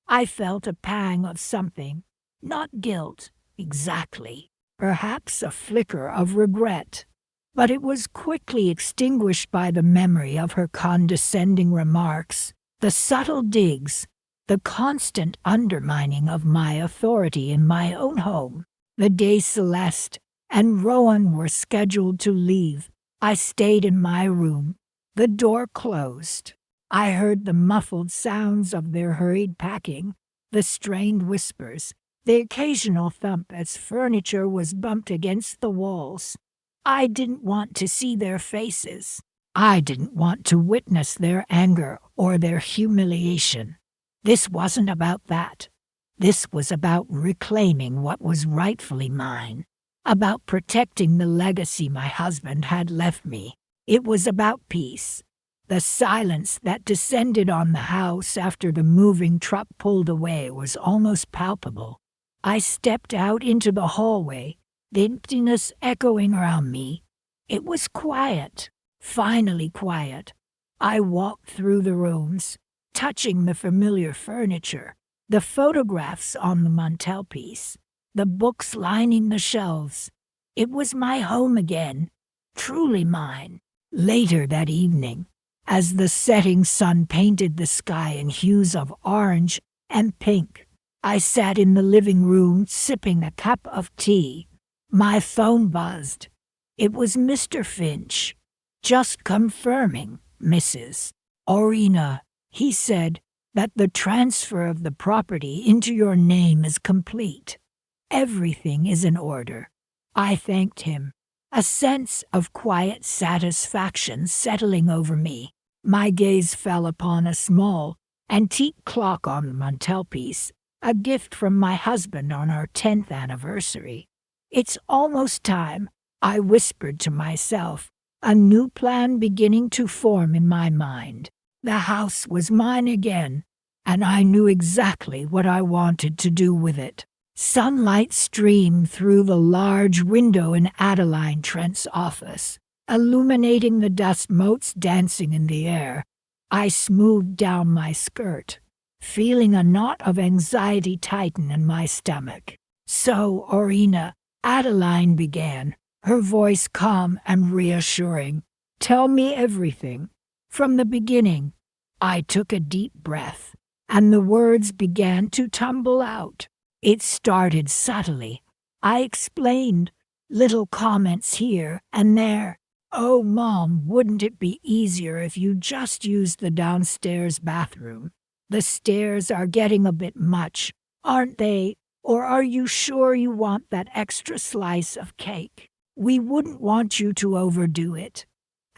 I felt a pang of something, not guilt, exactly, perhaps a flicker of regret. But it was quickly extinguished by the memory of her condescending remarks, the subtle digs, the constant undermining of my authority in my own home. The day Celeste and Rowan were scheduled to leave, I stayed in my room, the door closed. I heard the muffled sounds of their hurried packing, the strained whispers, the occasional thump as furniture was bumped against the walls. I didn't want to see their faces. I didn't want to witness their anger or their humiliation. This wasn't about that. This was about reclaiming what was rightfully mine, about protecting the legacy my husband had left me. It was about peace. The silence that descended on the house after the moving truck pulled away was almost palpable. I stepped out into the hallway, the emptiness echoing around me. It was quiet, finally quiet. I walked through the rooms, touching the familiar furniture, the photographs on the mantelpiece, the books lining the shelves. It was my home again, truly mine. Later that evening, as the setting sun painted the sky in hues of orange and pink, I sat in the living room sipping a cup of tea. My phone buzzed. It was Mr. Finch. Just confirming, Mrs. Orina, he said, that the transfer of the property into your name is complete. Everything is in order. I thanked him, a sense of quiet satisfaction settling over me. My gaze fell upon a small, antique clock on the mantelpiece, a gift from my husband on our 10th anniversary. It's almost time, I whispered to myself, a new plan beginning to form in my mind. The house was mine again, and I knew exactly what I wanted to do with it. Sunlight streamed through the large window in Adeline Trent's office, illuminating the dust motes dancing in the air. I smoothed down my skirt, feeling a knot of anxiety tighten in my stomach. So, Orina, Adeline began, her voice calm and reassuring. Tell me everything. From the beginning. I took a deep breath, and the words began to tumble out. It started subtly. I explained, little comments here and there. Oh, Mom, wouldn't it be easier if you just used the downstairs bathroom? The stairs are getting a bit much, aren't they? Or are you sure you want that extra slice of cake? We wouldn't want you to overdo it.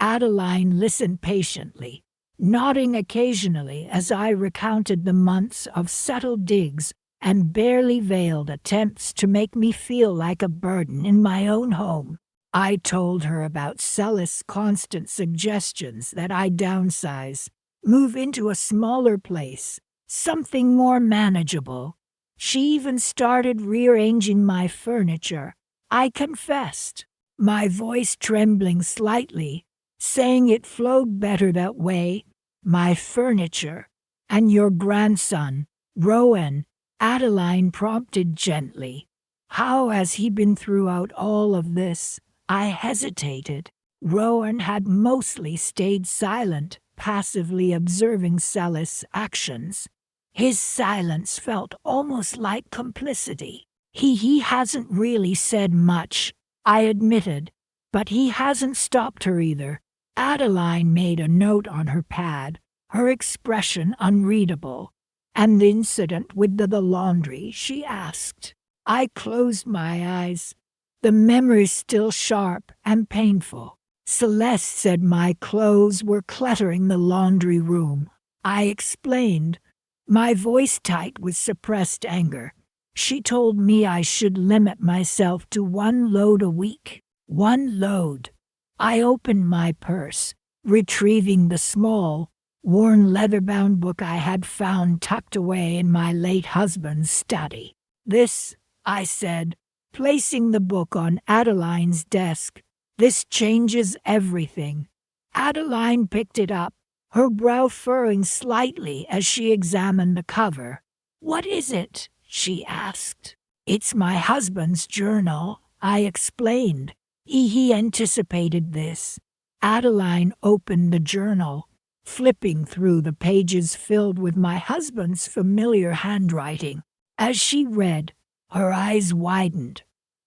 Adeline listened patiently, nodding occasionally as I recounted the months of subtle digs and barely veiled attempts to make me feel like a burden in my own home. I told her about Celeste's constant suggestions that I downsize, move into a smaller place, something more manageable. She even started rearranging my furniture. I confessed, my voice trembling slightly, saying it flowed better that way. My furniture. And your grandson, Rowan, Adeline prompted gently. How has he been throughout all of this? I hesitated. Rowan had mostly stayed silent, passively observing Celeste's actions. His silence felt almost like complicity. He hasn't really said much, I admitted, but he hasn't stopped her either. Adeline made a note on her pad, her expression unreadable. And the incident with the laundry, she asked. I closed my eyes. The memory still sharp and painful. Celeste said my clothes were cluttering the laundry room. I explained, my voice tight with suppressed anger. She told me I should limit myself to one load a week. One load. I opened my purse, retrieving the small, worn leather-bound book I had found tucked away in my late husband's study. This, I said, placing the book on Adeline's desk. This changes everything. Adeline picked it up, her brow furrowing slightly as she examined the cover. What is it? She asked. It's my husband's journal, I explained. He anticipated this. Adeline opened the journal, flipping through the pages filled with my husband's familiar handwriting. As she read, her eyes widened.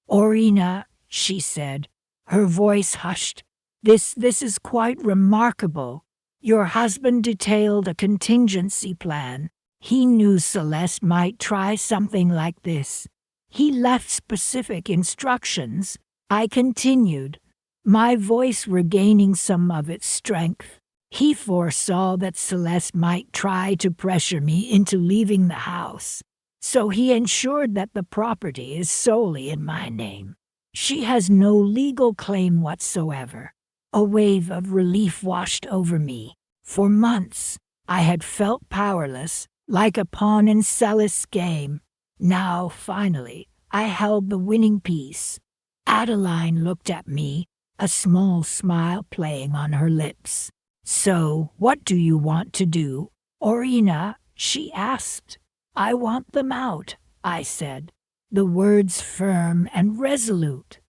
Orina, she said, her voice hushed. This is quite remarkable. Your husband detailed a contingency plan. He knew Celeste might try something like this. He left specific instructions. I continued, my voice regaining some of its strength. He foresaw that Celeste might try to pressure me into leaving the house, so he ensured that the property is solely in my name. She has no legal claim whatsoever. A wave of relief washed over me. For months, I had felt powerless, like a pawn in Celeste's game. Now, finally, I held the winning piece. Adeline looked at me, a small smile playing on her lips. So, what do you want to do, Orina? She asked. I want them out, I said, the words firm and resolute.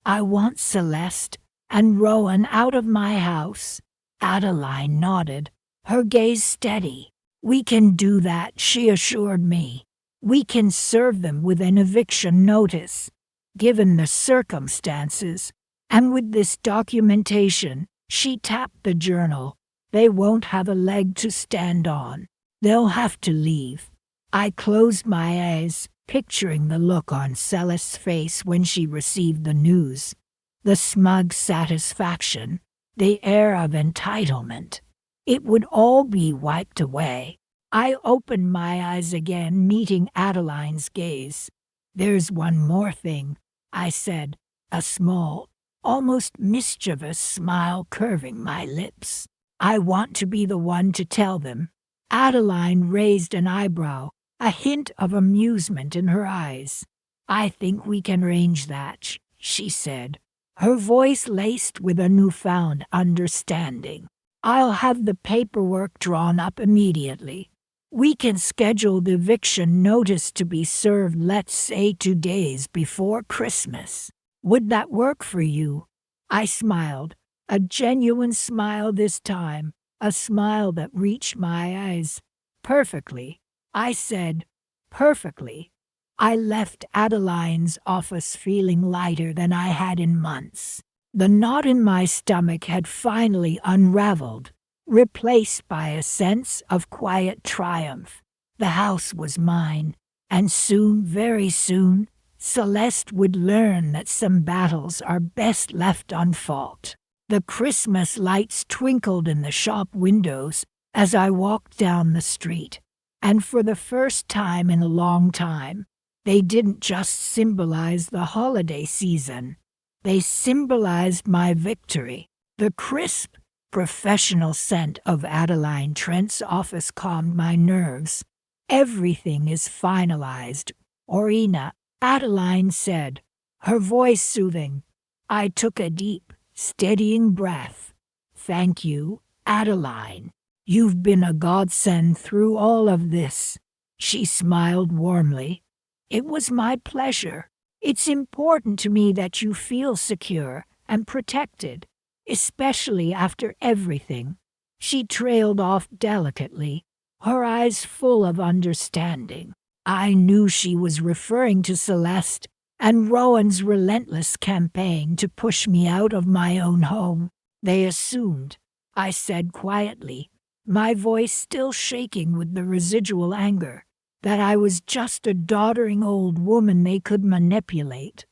I want Celeste and Rowan out of my house. Adeline nodded, her gaze steady. We can do that, she assured me. We can serve them with an eviction notice. Given the circumstances, and with this documentation, she tapped the journal. They won't have a leg to stand on. They'll have to leave. I closed my eyes, picturing the look on Celeste's face when she received the news. The smug satisfaction, the air of entitlement. It would all be wiped away. I opened my eyes again, meeting Adeline's gaze. There's one more thing, I said, a small, almost mischievous smile curving my lips. I want to be the one to tell them. Adeline raised an eyebrow, a hint of amusement in her eyes. I think we can arrange that, she said, her voice laced with a newfound understanding. I'll have the paperwork drawn up immediately. We can schedule the eviction notice to be served, let's say 2 days before Christmas. Would that work for you? I smiled, a genuine smile this time, a smile that reached my eyes. Perfectly, I said, perfectly. I left Adeline's office feeling lighter than I had in months. The knot in my stomach had finally unraveled, replaced by a sense of quiet triumph. The house was mine, and soon, very soon, Celeste would learn that some battles are best left unfought. The Christmas lights twinkled in the shop windows as I walked down the street, and for the first time in a long time, they didn't just symbolize the holiday season. They symbolized my victory. The crisp, professional scent of Adeline Trent's office calmed my nerves. Everything is finalized, Orina, Adeline said, her voice soothing. I took a deep, steadying breath. Thank you, Adeline. You've been a godsend through all of this. She smiled warmly. It was my pleasure. It's important to me that you feel secure and protected. especially after everything." She trailed off delicately, her eyes full of understanding. I knew she was referring to Celeste and Rowan's relentless campaign to push me out of my own home. "They assumed," I said quietly, my voice still shaking with the residual anger, "that I was just a doddering old woman they could manipulate."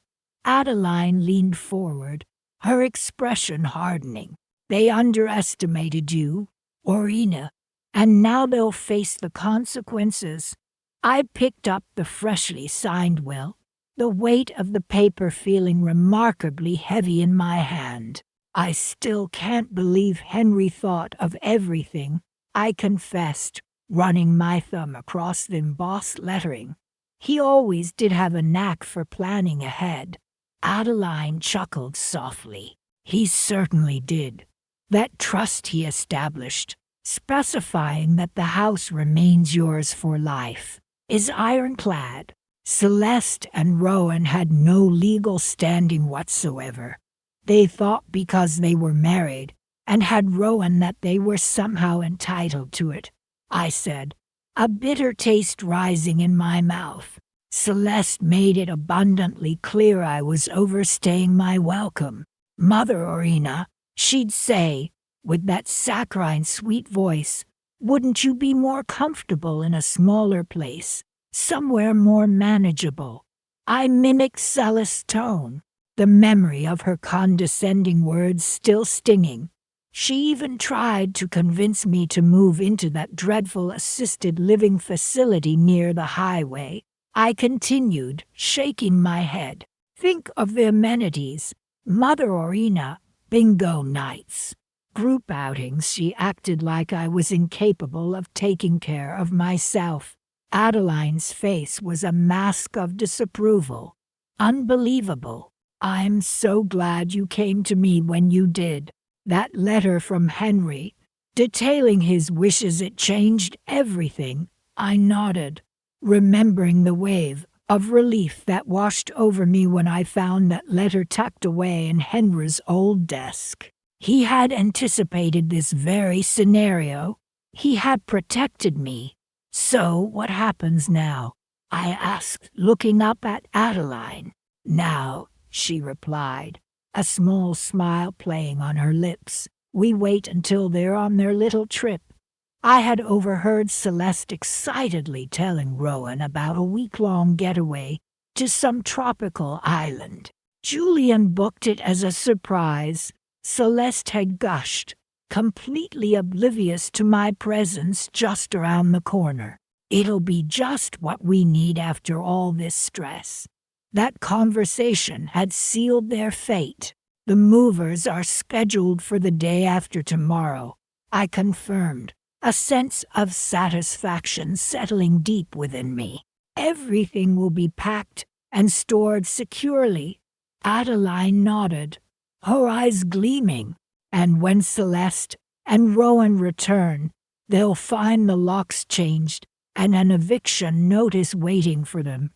Adeline leaned forward, her expression hardening. "They underestimated you, Orina, and now they'll face the consequences." I picked up the freshly signed will, the weight of the paper feeling remarkably heavy in my hand. "I still can't believe Henry thought of everything," I confessed, running my thumb across the embossed lettering. "He always did have a knack for planning ahead." Adeline chuckled softly. "He certainly did. That trust he established, specifying that the house remains yours for life, is ironclad. Celeste and Rowan had no legal standing whatsoever. They thought because they were married and had Rowan that they were somehow entitled to it," I said, a bitter taste rising in my mouth. "Celeste made it abundantly clear I was overstaying my welcome. Mother Orina, she'd say, with that saccharine sweet voice, 'Wouldn't you be more comfortable in a smaller place, somewhere more manageable?'" I mimicked Celeste's tone, the memory of her condescending words still stinging. "She even tried to convince me to move into that dreadful assisted living facility near the highway," I continued, shaking my head. "Think of the amenities. Mother Orina, bingo nights, group outings." She acted like I was incapable of taking care of myself. Adeline's face was a mask of disapproval. "Unbelievable. I'm so glad you came to me when you did. That letter from Henry, detailing his wishes, it changed everything." I nodded, remembering the wave of relief that washed over me when I found that letter tucked away in Henry's old desk. He had anticipated this very scenario. He had protected me. "So what happens now?" I asked, looking up at Adeline. "Now," she replied, a small smile playing on her lips, "we wait until they're on their little trip." I had overheard Celeste excitedly telling Rowan about a week-long getaway to some tropical island. Julian booked it as a surprise. Celeste had gushed, completely oblivious to my presence just around the corner. "It'll be just what we need after all this stress." That conversation had sealed their fate. "The movers are scheduled for the day after tomorrow," I confirmed, a sense of satisfaction settling deep within me. "Everything will be packed and stored securely." Adeline nodded, her eyes gleaming. "And when Celeste and Rowan return, they'll find the locks changed and an eviction notice waiting for them."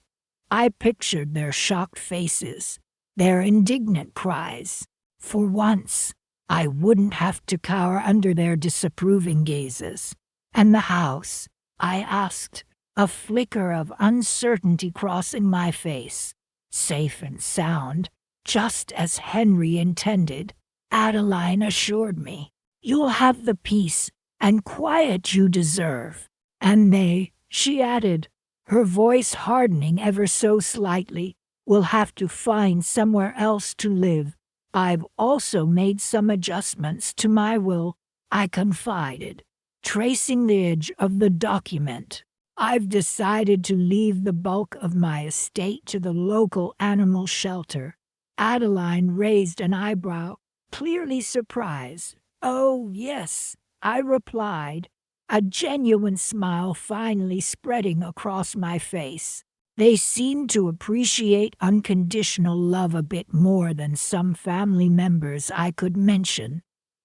I pictured their shocked faces, their indignant cries. For once, I wouldn't have to cower under their disapproving gazes. "And the house?" I asked, a flicker of uncertainty crossing my face. "Safe and sound, just as Henry intended," Adeline assured me. "You'll have the peace and quiet you deserve." "And they," she added, her voice hardening ever so slightly, "will have to find somewhere else to live." "I've also made some adjustments to my will," I confided, tracing the edge of the document. "I've decided to leave the bulk of my estate to the local animal shelter." Adeline raised an eyebrow, clearly surprised. "Oh, yes," I replied, a genuine smile finally spreading across my face. "They seem to appreciate unconditional love a bit more than some family members I could mention."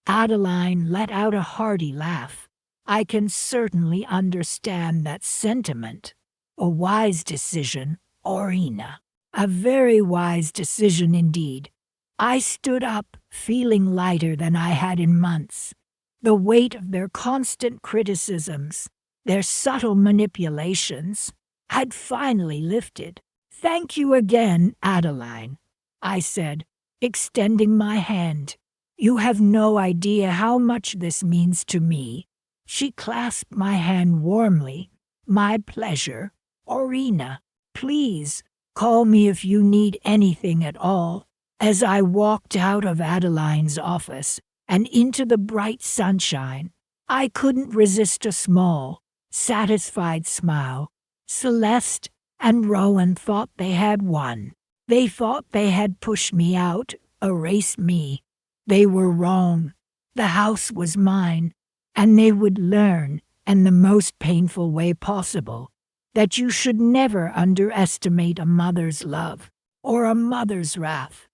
Adeline let out a hearty laugh. "I can certainly understand that sentiment. A wise decision, Orina. A very wise decision indeed." I stood up, feeling lighter than I had in months. The weight of their constant criticisms, their subtle manipulations, had finally lifted. "Thank you again, Adeline," I said, extending my hand. "You have no idea how much this means to me." She clasped my hand warmly. "My pleasure. Orina, please call me if you need anything at all." As I walked out of Adeline's office and into the bright sunshine, I couldn't resist a small, satisfied smile. Celeste and Rowan thought they had won. They thought they had pushed me out, erased me. They were wrong. The house was mine, and they would learn, in the most painful way possible, that you should never underestimate a mother's love or a mother's wrath.